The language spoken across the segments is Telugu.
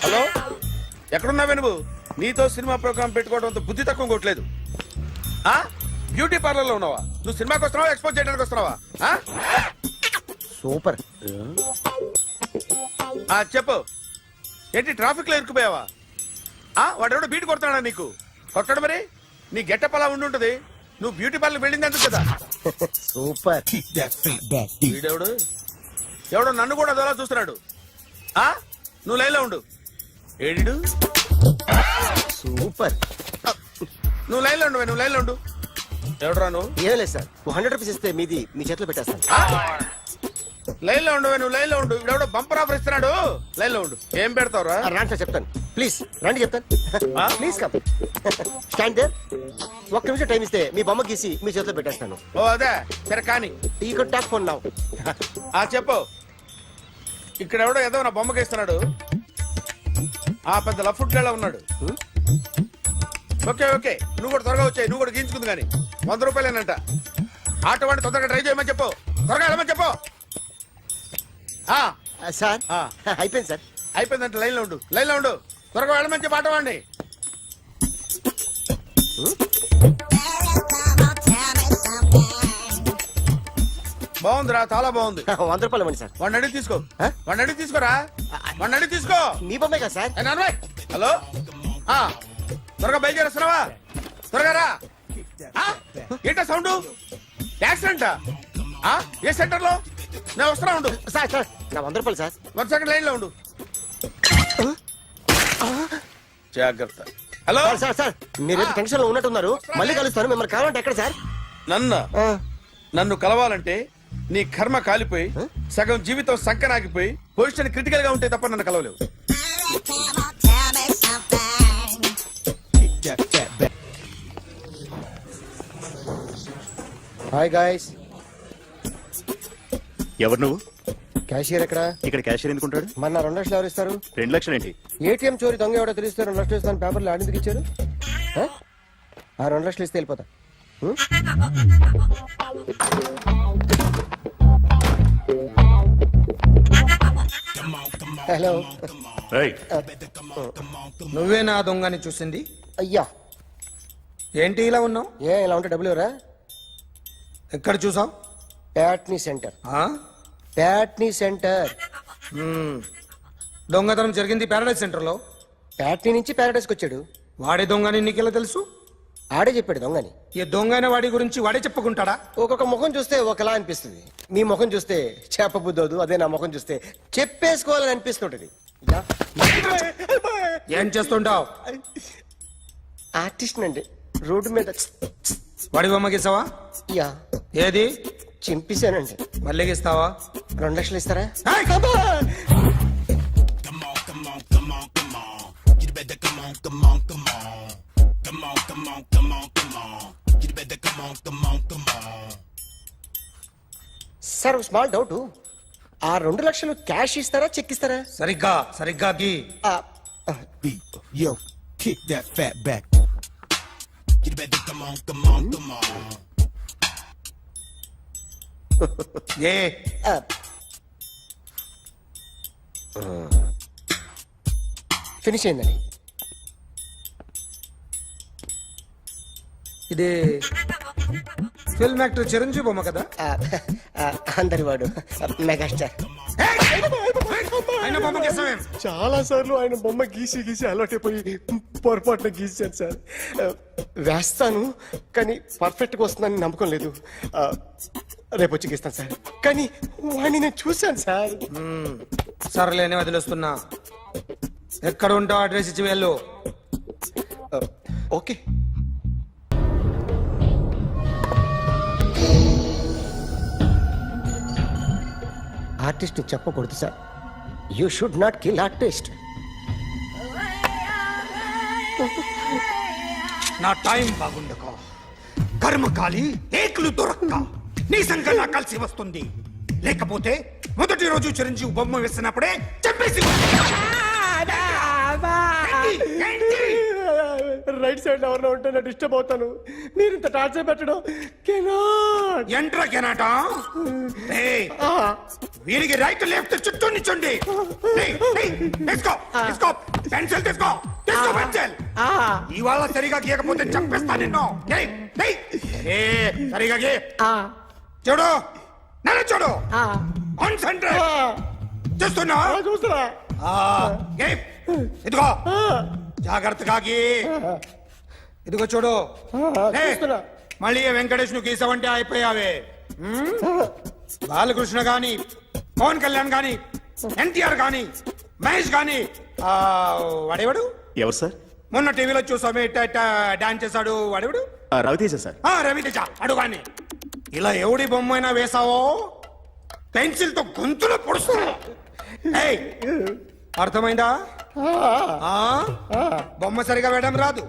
హలో, ఎక్కడున్నావే నువ్వు? నీతో సినిమా ప్రోగ్రామ్ పెట్టుకోవడంతో బుద్ధి తక్కువ కొట్టలేదు. బ్యూటీ పార్లర్ లో ఉన్నావా? నువ్వు సినిమాకి వస్తున్నావా, ఎక్స్పోజ్ చేయడానికి వస్తున్నావా? సూపర్. చెప్పు, ఏంటి ట్రాఫిక్ లో ఇరుక్కుపోయావా? వాడెవడో బీట్ కొడతాడా నీకు? కొట్టడు మరి. నీ గెట్టప్ అలా ఉండుంటది. నువ్వు బ్యూటీ పార్లర్ వెళ్ళింది ఎందుకు కదా? సూపర్. వీడెవడు? ఎవడో నన్ను కూడా అదోలా చూస్తున్నాడు. నువ్వు లైన్లో ఉండు. ఏడు సూపర్. నువ్వు లైన్లో ఉండు, నువ్వు లైన్లో ఉండు. ఎవడరా నువ్వు? ఏం లేదు సార్, 100 రూపీస్ ఇస్తే మీది మీ చేతిలో పెట్టేస్తాను. లైన్లో ఉండు, నువ్వు లైన్లో ఉండు. ఇవిడెవడో బంపర్ ఆఫర్ ఇస్తున్నాడు. లైన్లో ఉండు. ఏం పెడతావురా? రాండి సార్, చెప్తాను. ప్లీజ్ రండి, చెప్తాను. Please come. Stand there. ఒక్క నిమిషం టైం ఇస్తే మీ బొమ్మ గీసి మీ చేతిలో పెట్టేస్తాను. ఓ అదే సరే, కానీ ఈ కుడ్ టాక్ ఫోన్ నౌ. చెప్పు. ఇక్కడ ఎవడో ఏదో నా బొమ్మకి ఇస్తున్నాడు. పెద్ద లఫుట్ గేళ ఉన్నాడు. ఓకే ఓకే, నువ్వు కూడా త్వరగా వచ్చాయి. నువ్వు కూడా గీంచుకుంది కానీ 100 రూపాయలేనంట. ఆటో వాడిని తొందరగా ట్రై చేయమని చెప్పు. త్వరగా వెళ్ళమని చెప్పు. సార్ అయిపోయింది సార్. అయిపోయిందంటే లైన్లో ఉండు, లైన్లో ఉండు. త్వరగా వెళ్ళమని చెప్పు ఆటో వాడిని. బాగుందిరా, చాలా బాగుంది. 100 రూపాయలు ఇవ్వండి సార్. వాడిని అడిగి తీసుకో. వాడిని అడిగి తీసుకోరా. వాడిని అడిగి తీసుకో. మీ బొమ్మే కదా సార్. హలో, త్వరగా బయలుదేరేస్తున్నావా? త్వరగా రా. ఏంటా సౌండ్? యాక్సిడెంటా? ఏ సెంటర్ లో? నేను వస్తున్నా ఉండు. సార్ సార్, నా 100 రూపాయలు సార్. 1 సెకండ్ లైన్ లో ఉండు. జాగ్రత్త. హలో సార్ సార్, మీరు టెన్షన్ లో ఉన్నట్టున్నారు. మళ్ళీ కలుస్తాను. మిమ్మల్ని కావాలంటే ఎక్కడ సార్? నన్ను కలవాలంటే నీ కర్మ కాలిపోయి సగం జీవితం సంకనాగిపోయి పొజిషన్ క్రిటికల్ గా ఉంటే తప్ప నన్ను కలవలేవు. Hi guys. ఎవరు నువ్వు? క్యాషియర్ ఎక్కడ? ఇక్కడ క్యాషియర్ ఎందుకుంటాడు? మన 2 లక్షలు ఎవరు ఇస్తారు? 2 లక్షలు ఏంటి? ఏటీఎం చోరీ దొంగ ఎవడో తెలిస్తే 2 లక్షలు ఇస్తాను పేపర్లు ఆడిందుకు ఇచ్చారు. 2 లక్షలు ఇస్తే వెళ్ళిపోతా. హలో. నువ్వే నా దొంగని చూసింది? అయ్యా, ఏంటి ఇలా ఉన్నావు? ఇలా ఉంటే డబ్బులు ఎవరా? ఎక్కడ చూసావు? ప్యాట్నీ సెంటర్. ప్యాట్నీ సెంటర్. దొంగతనం జరిగింది ప్యారడైజ్ సెంటర్ లో. ప్యాట్నీ నుంచి ప్యారడైజ్కి వచ్చాడు. వాడే దొంగని నీకెలా తెలుసు? ఆడే చెప్పాడు దొంగని. ఈ దొంగైన వాడి గురించి వాడే చెప్పుకుంటాడా? ఒక్కొక్క ముఖం చూస్తే ఒకలా అనిపిస్తుంది. మీ ముఖం చూస్తే చెప్పబుద్దోదు. అదే నా ముఖం చూస్తే చెప్పేసుకోవాలని అనిపిస్తుంటది. ఏం చేస్తుంటావు? ఆర్టిస్ట్ అండి. రోడ్డు మీద వాడి బొమ్మ గీసావా? యా. ఏది? చింపేశానండి. మళ్ళీ గీస్తావా? 2 లక్షలు ఇస్తారా? Sir small doubt. 2 లక్షలు క్యాష్ ఇస్తారా, చెక్ ఇస్తారా? సరిగ్గా గీ. Yo, kick that fat back. You better come on. A finish అయిందండి. ఇది ఫిల్మ్ యాక్టర్ చిరంజీవి బొమ్మ కదా? అందరి వాడు మెగాస్టార్. ఆయన బొమ్మ గీసావేం? చాలా సార్లు ఆయన బొమ్మ గీసి అలవాటైపోయి పొరపాటున గీసాను సార్. వేస్తాను కానీ పర్ఫెక్ట్గా వస్తుందని నమ్మకం లేదు. రేపు వచ్చి గీస్తాను సార్. కానీ వాడిని నేను చూశాను సార్. సర్లేని వదిలేస్తున్నా. ఎక్కడ ఉంటావు అడ్రస్ ఇచ్చి వెళ్ళు. ఓకే. ఆర్టిస్ట్ చెప్పకూడదు sir. You should not kill artist. నా టైం బాగుండక కర్మకాలి ఏకులు దొరక్క నీ సంఘటన కలిసి వస్తుంది. లేకపోతే మొదటి రోజు చిరంజీవి బొమ్మ వేసినప్పుడే చెప్పేసి రైట్ సైడ్ ఎవరిలో ఉంటే నేను డిస్టర్బ్ అవుతాను. మీరు ఇంత టార్చర్ పెట్టడం కెనాట్. ఎంట్రా కెనాట వీరికి రైట్ లెఫ్ట్ చుట్టూ నిచ్చండి. తీసుకో తీసుకో పెన్సిల్ తీసుకో తీసుకో పెన్సిల్. ఇవాళ సరిగా గీయకపోతే చంపేస్తా నిన్ను. ఏయ్, ఏయ్. సరిగా గీ. చూడు నన్ను చూడు. కాన్సంట్రేట్ చూస్తున్నా. చూస్తున్నా. ఏయ్, ఇదిగో జాగ్రత్తగా గీ. ఇదిగో చూడు. ఏయ్, చూస్తున్నా. మళ్ళీ వెంకటేష్ ను గీసావంటే అయిపోయావే. బాలకృష్ణ గాని పవన్ కళ్యాణ్ గాని ఎన్టీఆర్ గాని మహేష్ గాని వాడేవాడు ఎవరు సార్? మొన్న టీవీలో చూసామే డాన్స్ చేశాడు వాడేవాడు. రవితేజ సార్. రవితేజ అడుగాని. ఇలా ఎవడి బొమ్మైనా వేసావో పెన్సిల్ తో గొంతులో పొడుస్తావు. ఏయ్, అర్థమైందా? బొమ్మ సరిగా వేయడం రాదు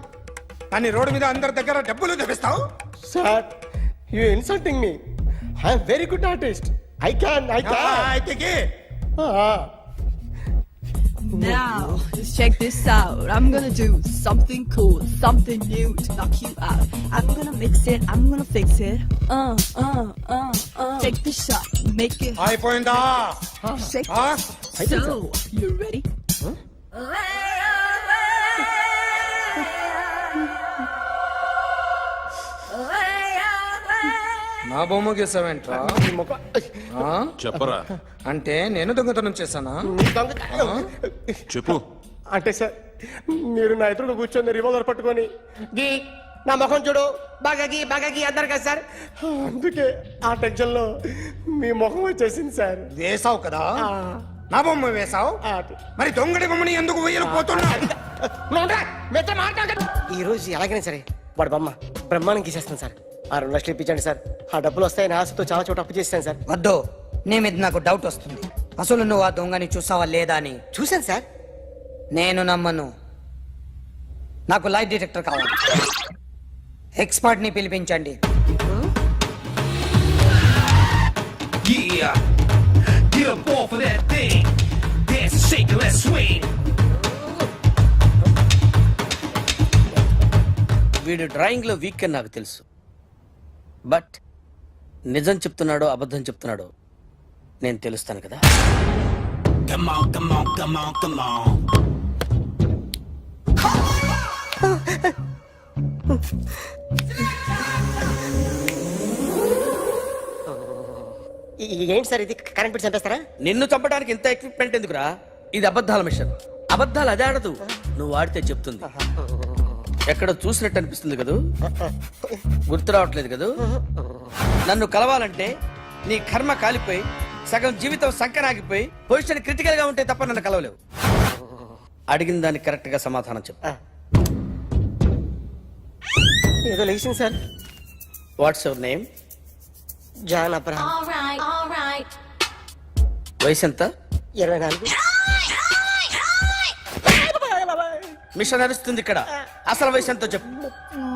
కానీ రోడ్డు మీద అందరి దగ్గర డబ్బులు తెప్పిస్తావు. Sir you insulting me. I'm very good artist. I can. అయితే గీ. Now, let's check this out. I'm gonna do something cool, something new to knock you out. I'm gonna mix it, I'm gonna fix it. Take the shot, make it అయిపోయిందా? shake. ఆ? So, you ready? నా బొమ్మ గీసావేంట్రా? చెప్పరా. అంటే నేను దొంగతనం చేశానా? చెప్పు. అంటే సార్ మీరు నా ఎదురుగా కూర్చొని రివాల్వర్ పట్టుకొని గీ నా ముఖం చూడు బాగా గీ అన్నారు కదా సార్. అందుకే ఆ టెన్షన్ లో మీ ముఖం వచ్చేసింది సార్. వేసావు కదా, నా బొమ్మ వేసావు. మరి దొంగడి బొమ్మని ఎందుకు వేయలు పోతున్నా? ఈ రోజు ఎలాగైనా సరే వాడు బొమ్మ బ్రహ్మాండం గీసేస్తాను సార్. 6 లక్షలు ఇప్పించండి సార్. ఆ డబ్బులు వస్తాయని ఆశతో చాలా చోట అప్పు చేస్తాను సార్. వద్దు, నీ మీద నాకు డౌట్ వస్తుంది. అసలు నువ్వు ఆ దొంగని చూసావా లేదా అని. చూశాను సార్. నేను నమ్మను. నాకు లైట్ డిటెక్టర్ కావాలి. ఎక్స్పర్ట్ ని పిలిపించండి. Yeah, get up off of that thing. Dance and shake and let's swing. వీడు డ్రాయింగ్ లో వీక్ అని నాకు తెలుసు. బట్ నిజం చెప్తున్నాడో అబద్ధం చెప్తున్నాడో నేను తెలుస్తాను కదా. Come on, come on, come on, come on. ఏంటి సార్ ఇది? కరెంట్ బిల్ చంపేస్తారా? నిన్ను చంపడానికి ఇంత ఎక్విప్మెంట్ ఎందుకురా? ఇది అబద్ధాల మిషన్. అబద్ధాలు అదే ఆడదు, నువ్వు ఆడితే చెప్తుంది. ఎక్కడ చూసినట్టు అనిపిస్తుంది కదూ, గుర్తు రావట్లేదు కదూ. నన్ను కలవాలంటే నీ కర్మ కాలిపోయి సగం జీవితం సంకరాగిపోయి పొజిషన్ క్రిటికల్ గా ఉంటే తప్ప నన్ను కలవలేవు. అడిగిన దానికి కరెక్ట్ గా సమాధానం చెప్పు. ఏదో లేచింది sir. What's your name? John Abraham. వయసు ఎంత? 24. మిషన్ నడుస్తుంది ఇక్కడ. అసలు వయసు ఎంతో చెప్పు.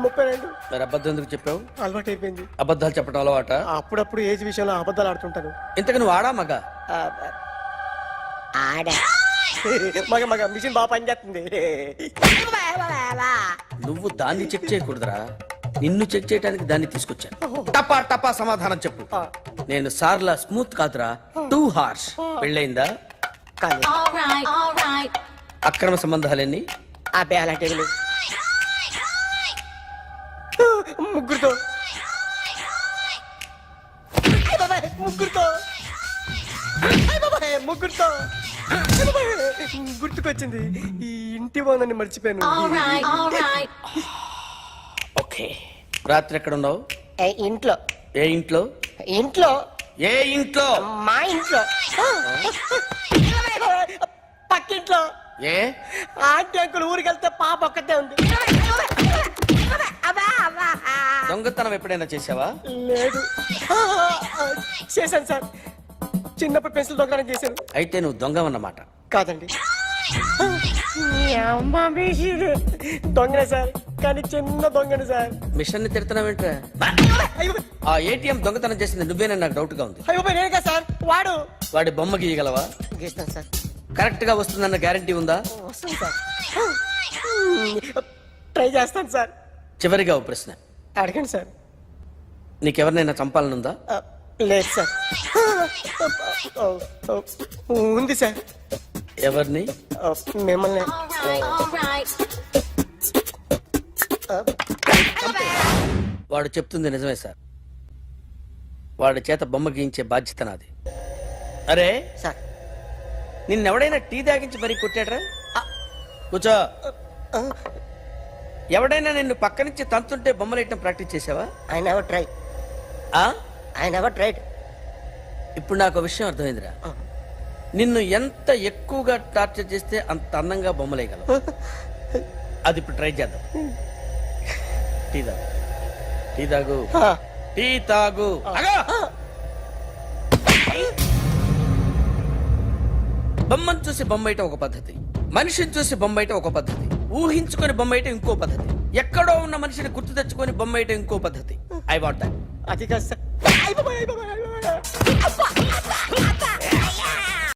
32. మరి అబద్ధం ఎందుకు చెప్పావు? అలవాటు అయిపోయింది. అబద్ధాలు చెప్పడం అలవాట? అప్పుడప్పుడు ఏజ్ విషయంలో అబద్ధాలు ఆడుతుంటాను. ఇంతకు నువ్వు ఆడా మగ? ఆడా. మగ మిషన్ బాగా పనిచేస్తుంది. నువ్వు దాన్ని చెక్ చేయకూడదురా, నిన్ను చెక్ చేయడానికి దాన్ని తీసుకొచ్చాను. టపా టపా సమాధానం చెప్పు. నేను సార్లా స్మూత్ కాదురా, టూ హార్ష్. పెళ్ళయిందా? అక్రమ సంబంధాలన్నీ? అబ్బే అలాంటి ముగ్గురుతో ముగ్గురుతో గుర్తుకొచ్చింది. ఈ ఇంటి బాగుందని మర్చిపోయాను. ఓకే. రాత్రి ఎక్కడ ఉన్నావు? ఇంట్లో. ఏ ఇంట్లో? ఇంట్లో. ఏ ఇంట్లో? మా ఇంట్లో. పక్కింట్లో. ఏ ఆంటీ అంకుల్ ఊరికి వెళ్తే పాప ఒక్కతే ఉంది. దొంగతనం ఎప్పుడైనా చేసావా? లేదు. చేశాను సార్. చిన్నప్పుడు పెన్సిల్ దొంగతనం చేశాను. అయితే నువ్వు దొంగవన్నమాట. కాదండి, దొంగనే సార్, కానీ చిన్న దొంగని సార్. మిషన్ ని తిడుతున్నావేంట్రా? ఆ ఏటీఎం దొంగతనం చేసింది నువ్వేనని నాకు డౌట్ గా ఉంది. అయ్యో నేనే కదా సార్. వాడు. వాడి బొమ్మ గీయగలవా? గీస్తాను సార్. కరెక్ట్ గా వస్తుందన్న గ్యారంటీ ఉందా? వస్తాను సార్. ట్రై చేస్తాను సార్. చివరిగా ఓ ప్రశ్న, అడగండి సార్. నీకెవరినైనా చంపాలనుందా? లేదు సార్. ఉంది సార్. ఎవరిని? మిమ్మల్ని. వాడు చెప్తుంది నిజమే సార్. వాడి చేత బొమ్మ గీయించే బాధ్యత నాది. అరే సార్. నిన్నెవడైనా టీ తాగించి మరీ కొట్టాడ్రా? కూర్చో. ఎవడైనా నిన్ను పక్క నుంచి తంతుంటే బొమ్మలేయటం ప్రాక్టీస్ చేసావా? I never try. ఆ? I never tried. ఇప్పుడు నాకు ఒక విషయం అర్థమైందిరా. నిన్ను ఎంత ఎక్కువగా టార్చర్ చేస్తే అంత అందంగా బొమ్మలేయగలవు. అది ఇప్పుడు ట్రై చేద్దాం. టీ తాగు, టీ తాగు, టీ తాగు. అగా! బొమ్మను చూసి బొమ్మయటం ఒక పద్ధతి, మనిషిని చూసి బొమ్మయటం ఒక పద్ధతి, ఊహించుకొని బొమ్మయటం ఇంకో పద్ధతి, ఎక్కడో ఉన్న మనిషిని గుర్తు తెచ్చుకొని బొమ్మయటం ఇంకో పద్ధతి. I want that. అది కాదు సార్.